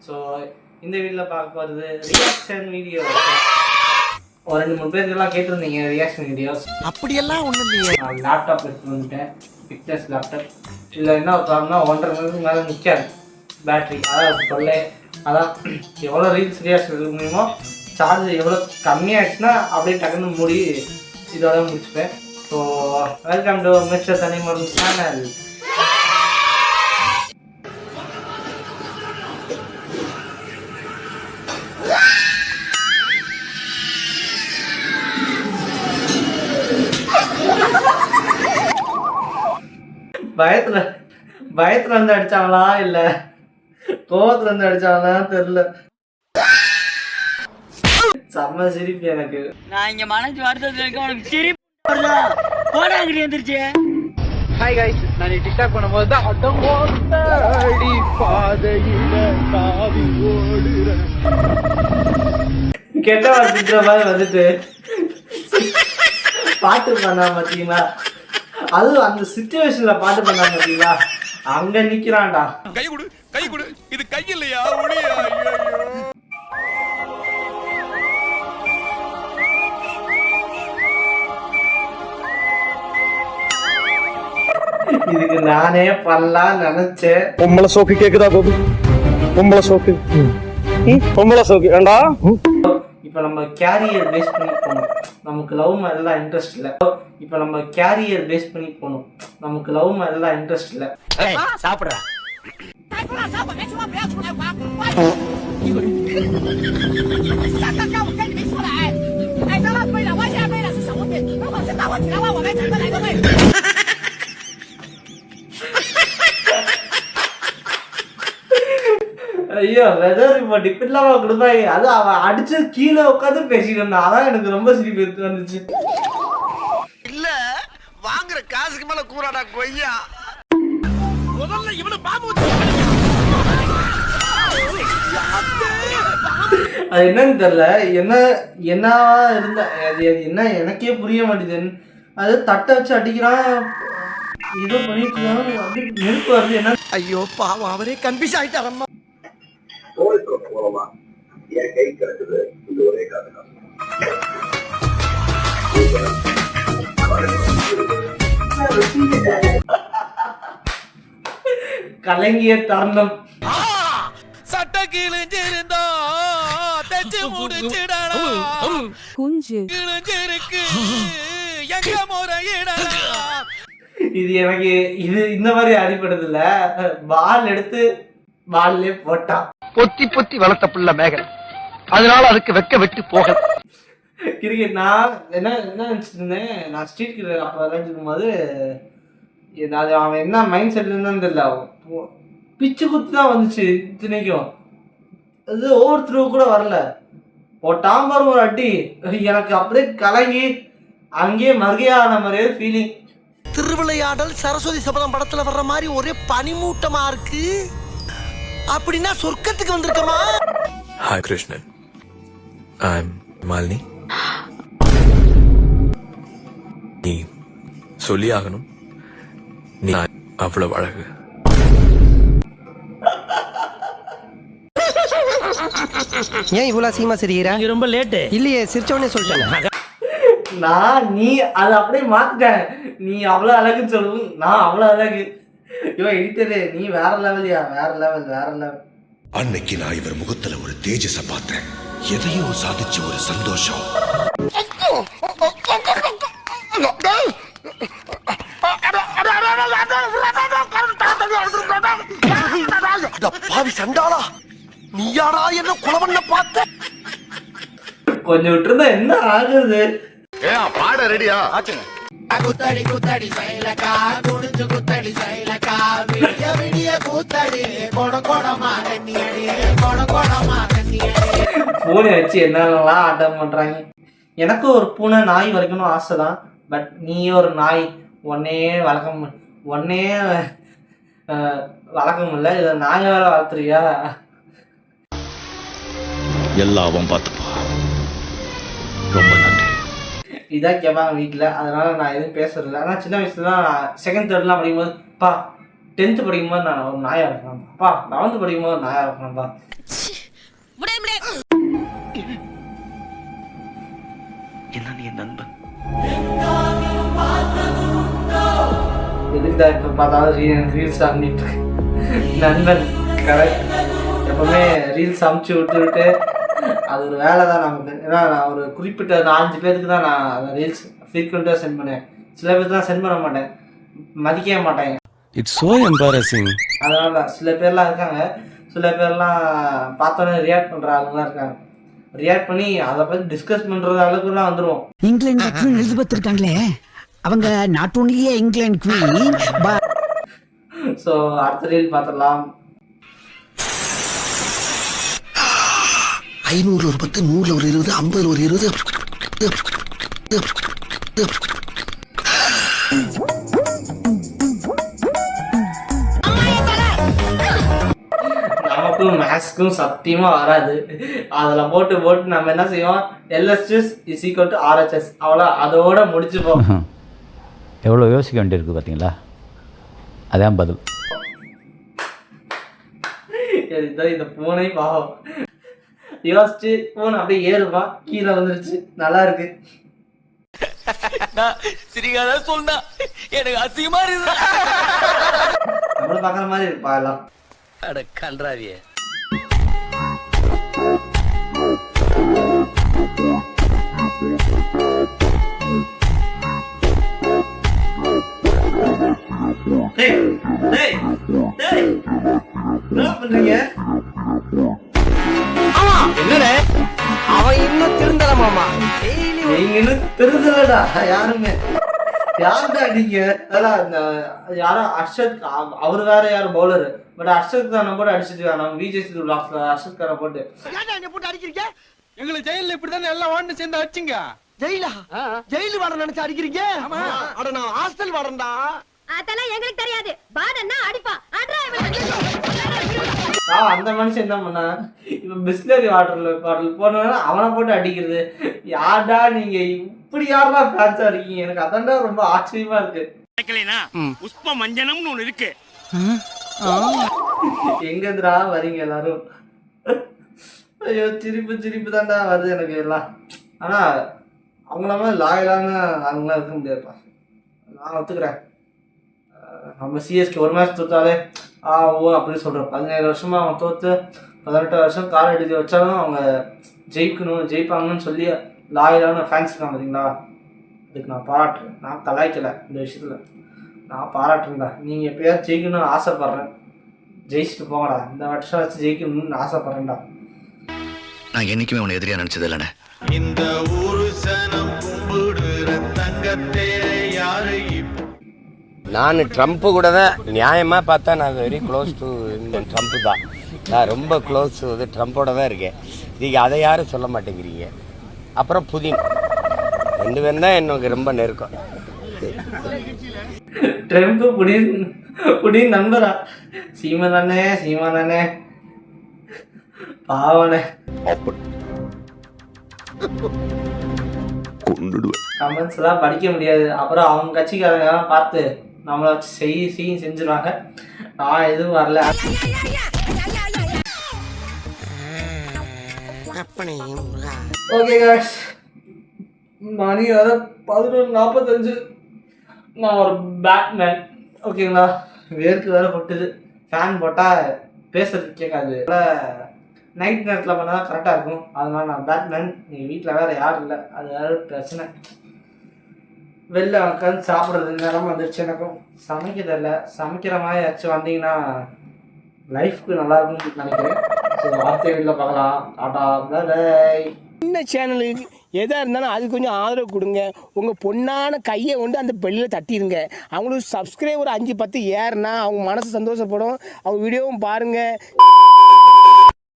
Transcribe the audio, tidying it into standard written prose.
So இந்த வீடியோவில் பார்க்க போகிறது ரியாக்ஷன் வீடியோ. ஒரு 2-3 பேருக்கெல்லாம் கேட்டிருந்தீங்க ரியாக்ஷன் வீடியோஸ். அப்படியெல்லாம் ஒன்றும் இல்லையே. நான் லேப்டாப் எடுத்து வந்துட்டேன், பிக்சர்ஸ் லேப்டாப். இல்லை என்ன ப்ராப்ளம்னா 1.5 மணிக்கு மேலே நிற்காது பேட்ரி. அதான் சொல்ல அதான் எவ்வளோ ரீல்ஸ் ரியாக்ஷன் எடுக்க முடியுமோ, சார்ஜ் எவ்வளோ கம்மியாகிடுச்சுன்னா அப்படியே டக்குன்னு மூடி இதோட முடிச்சுப்பேன். So welcome to mister Thanimaram channel. பயத்துல இருந்து அடிச்சாங்களா இல்ல கோவத்துல இருந்து அடிச்சாங்களா தெரியல. செம்ம சிரிப்பு எனக்கு. நான் இங்க மனசு வருத்தத்துல இருக்க, உனக்கு சிரிப்பு போடா அங்கடி வந்துருச்சு. ஹாய் गाइस, நான் டிக்டாக் பண்ணும்போது தான் அடி பாதையில தாவி ஓடுறேன் கெட்ட வார்த்தை மாதிரி வந்துட்டு பாட்டு பண்ணா பாத்தீங்களா, அதுவும் அந்த சிச்சுவேஷன்ல பாட்டு பண்ணா பாத்தீங்களா, அங்க நிக்கிறான்டா. கை கொடு கை கொடு, இது கை இல்லையா ஒளியா. இதுக்கு நானே பண்ணலாம் நினைச்சேன். பொம்பளை சோக்கு கேக்குதா கோபி? பொம்பளை சோக்கு பொம்பளை சோக்கு ஏண்டா. இப்ப நம்ம கேரியர் பேஸ் பண்ணி போகணும், நமக்கு லவ் மேலாம் இன்ட்ரெஸ்ட் இல்லை. இப்ப நம்ம கேரியர் பேஸ் பண்ணி போகணும், நமக்கு லவ் மேலாம் இன்ட்ரெஸ்ட் இல்லை. சாப்பிடுறா ஐயோ வெதர் இப்போ டிப்பில்லாம கொடுப்பாங்க. அது அவன் அடிச்சு கீழே உட்காந்து பேசிட்டு இருந்தான். அதான் எனக்கு ரொம்ப சிரிப்பு எடுத்து வந்துச்சு. இல்ல வாங்குற காசுக்கு மேல கூறாடா கொய்யா. முதல்ல இவனை பாம்பு அது என்னன்னு தெரியல, என்னவா இருந்தா அது என்ன எனக்கே புரிய மாட்டேங்குது. அது தட்டை வச்சு அடிக்கிறான், இதோ பண்ணிட்டு இருக்கான், அப்படி நெருப்பு வருது. என்ன ஐயோ பாவம், அவரே கன்ஃபியூஸ் ஆயிட்டாரம்மா. தோழிக்கு மூலமா என் கை கிடக்குது. இது ஒரே காரணம். கலங்கிய தருணம். சட்ட கிழிஞ்சிருந்தா தச்சு முடிச்சிடலாம், கிழிஞ்சிருக்கு எங்க முறையிடலாம். இது எனக்கு இந்த மாதிரி அடிப்பட்டது இல்ல. பால் எடுத்து பால்லே போட்டான். பொத்தி பொத்தி வளர்த்த புள்ள மேகன், அதனால அதுக்கு வெக்க வெட்டு போகல. கிரிக்கெட் நான் என்ன நினைச்சிட்டு இருந்தேன், நான் ஸ்ட்ரீட் கிரிக்கெட் அப்போ விளையாண்டுருக்கும் போது அது அவன் என்ன மைண்ட் செட்ல இருந்தான்னு தெரியல, பிச்சு குத்து தான் வந்துச்சு இத்தனைக்கும். அது ஓவர் த்ரூ கூட வரல, டாம்பர் ஒரு அடி. எனக்கு அப்படியே கலங்கி அங்கேயே மறுகையான மாதிரியே ஃபீலிங். திருவிளையாடல் சரஸ்வதி சபதம் படத்துல வர்ற மாதிரி ஒரே பனிமூட்டமா இருக்கு. அப்படின்னா சொர்க்கத்துக்கு வந்திருக்கமா? Hi Krishnan, I'm Malini. நீ சொல்லி ஆகணும், நீ அவ்வளவு அழகு. ஏன் இவ்வளவு அசிங்கமா சிரிக்கிறா? ரொம்ப லேட்டு இல்லையே, சிரிச்சவனே சொல்லிட்டேன். நீ அதை அப்படியே மாத்திட்டேன். நீ அவ்வளோ அழகுன்னு சொல்லணும், நான் அவ்வளோ அழகு. இவன் எடிட்டரு, நீ வேற லெவல்யா, வேற லெவல் வேற லெவல். அன்னைக்கு நான் இவர் முகத்துல ஒரு தேஜஸ பார்த்தேன். எதையோ சாதிச்ச ஒரு சந்தோஷம். பாவி சண்டாளா, நீயாடா என்ன குலவண்ண பார்த்த? கொஞ்சம் விட்டுருந்தா என்ன ஆகுது? பாட ரெடியா? குத்தடி குத்தடி சைலக்கா குடிஞ்சு குத்தடி சைலக்கா விடிய விடிய கூத்தடி கொட கொடமா தண்ணியடி கொட கொடமா தண்ணியடி. பூனை வச்சு என்னென்னலாம் ஆட்டம் பண்றாங்க. எனக்கு ஒரு பூனை நாய் வளர்க்கணும் ஆசை தான். பட் நீ ஒரு நாய் ஒன்னே வளர்க்க முடியல, இதை நாயை வேற வளர்த்துறியா? எல்லாம் பார்த்துப்பா. ரொம்ப நன்றி. இதான் கேட்பாங்க வீட்டில், அதனால நான் எதுவும் பேசுறதில்ல. ஆனால் சின்ன வயசுல தான் செகண்ட் தேர்ட்லாம் படிக்கும்போது பா 10th படிக்கும்போது நான் ஒரு நாயா இருக்கணும்ப்பா, 11th படிக்கும்போது ஒரு நாயா இருக்கணும்ப்பா. என்ன நீ நண்பன் எதுக்குடா இப்போ பார்த்தாலும் ரீல்ஸ் ஆகிட்டு நண்பன் கரெக்ட். எப்பவுமே ரீல்ஸ் அமுச்சு விட்டு அது ஒரு வேலை தான் நமக்கு. ஏன்னா நான் ஒரு குறிப்பிட்ட 4-5 பேருக்கு தான் நான் அந்த ரீல்ஸ் ஃப்ரீக்வெண்ட்டாக சென்ட் பண்ணேன். சில பேருக்கு தான் சென்ட் பண்ண மாட்டேன், மதிக்கவே மாட்டேன். It's so embarrassing. அதனால சில பேர்லாம் இருக்காங்க, சில பேர்லாம் பார்த்தோன்னே ரியாக்ட் பண்ணுற ஆளுங்களாம் இருக்காங்க. ரியாக்ட் பண்ணி அதை பற்றி டிஸ்கஸ் பண்ணுற அளவுக்குலாம் வந்துடுவோம். இங்கிலாந்து குவீன் எலிசபெத் இருக்காங்களே, அவங்க not only England queen. So அடுத்த ரீல் பார்த்துடலாம். 500 ஒரு 10, 100 ஒரு 20, 50 ஒரு 20. நமக்கும் மேக்ஸ்க்கும் சத்தியமா வராது. அதில் போட்டு நம்ம என்ன செய்வோம், LHS is equal to RHS, அவ்வளோ அதோட முடிச்சுப்போம். எவ்வளோ யோசிக்க வேண்டியிருக்கு பார்த்தீங்களா? அதான் பதில். இந்த பூனை பாவம் யோசிச்சு பூனை அப்படியே ஏறுமா, கீழே வந்துருச்சு, நல்லா இருக்கு. சிரிக்காத சொன்னா எனக்கு அசிங்கமா இருக்கு. நம்மளும் பார்க்குற மாதிரி இருப்பா எல்லாம். அட கன்றாவியே. என்ன பண்றீங்க? என்னடே அவன் இன்னும் திருந்தல மாமா. நீங்க இன்னும் திருந்தலடா யாருமே. யாருடா நீங்க? அதான் யாரோ அர்ஷத், அவர் வேற யாரும் பவுலரு. பட் அர்ஷத் கான போட்டு அடிச்சுட்டு நம்ம விஜய் சித்து பிளாக்ஸ்ல அர்ஷத் கான போட்டு போட்டு அடிக்கிறீங்க. எங்களுக்கு ஜெயில இப்படிதானே எல்லாம் வாண்டு சேர்ந்து அடிச்சிங்க. ஜெயிலா? ஜெயிலு வாட நினைச்சு அடிக்கிறீங்க? அட நான் ஹாஸ்டல் வாடண்டா. அதெல்லாம் எங்களுக்கு தெரியாது. பாடன்னா அடிப்பா. அந்த மனுஷன் என்ன பண்ணா, இப்ப பிஸ்லரி பாட்டில் போனோம்னா அவனை போட்டு அடிக்கிறது. யார்டா நீங்க இப்படி யாரா ஃபேன்ஸா இருக்கீங்க? எனக்கு அதான்டா ரொம்ப ஆச்சரியமா இருக்கு. புஷ்ப மஞ்சனம்னு ஒண்ணு இருக்கு. எங்க இருந்துடா வரீங்க எல்லாரும்? ஐயோ சிரிப்பு தான்டா வருது எனக்கு எல்லாம். ஆனா அவங்கள மாதிரி லாயலான அவங்களாம் இருக்க முடியாதுப்பா, நான் ஒத்துக்கிறேன். நம்ம சிஎஸ்கே ஒரு மேட்ச் தோத்தாலே ஓ அப்படின்னு சொல்கிறோம். 17 வருஷமா அவன் தோற்று 18 வருஷம் கால் எடுத்து வச்சாலும் அவங்க ஜெயிப்பாங்கன்னு சொல்லி லாயலான ஃபேன்ஸ் இருக்காங்க பார்த்தீங்களா? அதுக்கு நான் பாராட்டுறேன். நான் கலாய்க்கலை இந்த விஷயத்தில், நான் பாராட்டுறேன்டா. நீங்கள் எப்பயாவது ஜெயிக்கணும்னு ஆசைப்பட்றேன், ஜெயிச்சுட்டு போங்கடா. இந்த வருஷம் வச்சு ஜெயிக்கணும்னு ஆசைப்பட்றேன்டா. நான் என்னைக்குமே உன்னை எதிரியா நினைச்சது இல்லைண்ணே. இந்த ஊரு சனம் கும்பிடுற தங்கத்தே யாரு? நான் ட்ரம்ப்பு கூட தான் நியாயமாக பார்த்தா நான் வெரி க்ளோஸ் டு ட்ரம்ப்பு தான். நான் ரொம்ப க்ளோஸ் ட்ரம்ப்போட தான் இருக்கேன். நீங்கள் அதை யாரும் சொல்ல மாட்டேங்கிறீங்க. அப்புறம் புதின் 2 பேரும் தான் எனக்கு ரொம்ப நெருக்கம். ட்ரம்ப்பு புடின் நண்பரா? சீமானே பாவனே. கமெண்ட்ஸ் எல்லாம் படிக்க முடியாது. அப்புறம் அவங்க கட்சிக்காரங்க பார்த்து நம்மளை வச்சு செஞ்சிருவாங்க. நான் எதுவும் வரல. ஓகே காய்ஸ், மணி வர 11:45. நான் ஒரு பேட்மேன், ஓகேங்களா? வேர்க்கு வேற கொட்டுது. ஃபேன் போட்டால் பேசுறது கேட்காது. நைட் நேரத்தில் பண்ணால் தான் கரெக்டாக இருக்கும். அதனால நான் பேட்மேன். நீங்கள் வீட்டில் வேறு யாரும் இல்லை, அது வேறு பிரச்சனை. வெளில உட்காந்து சாப்பிட்றது நேரம் வந்துடுச்சு. எனக்கும் சமைக்க தெரியல. சமைக்கிற மாதிரி ஏதாச்சும் வந்தீங்கன்னா லைஃப்க்கு நல்லாயிருக்கும்னு நினைக்கிறேன். ஸோ அடுத்த வீட்டில் பார்க்கலாம். Tata bye. சின்ன சேனலுக்கு எதாக இருந்தாலும் அது கொஞ்சம் ஆதரவு கொடுங்க. உங்கள் பொண்ணான கையை கொண்டு அந்த பெல்லில் தட்டிடுங்க. அவங்களுக்கு சப்ஸ்கிரைபர் 5-10 ஏறுனா அவங்க மனசு சந்தோஷப்படும். அவங்க வீடியோவும் பாருங்கள்.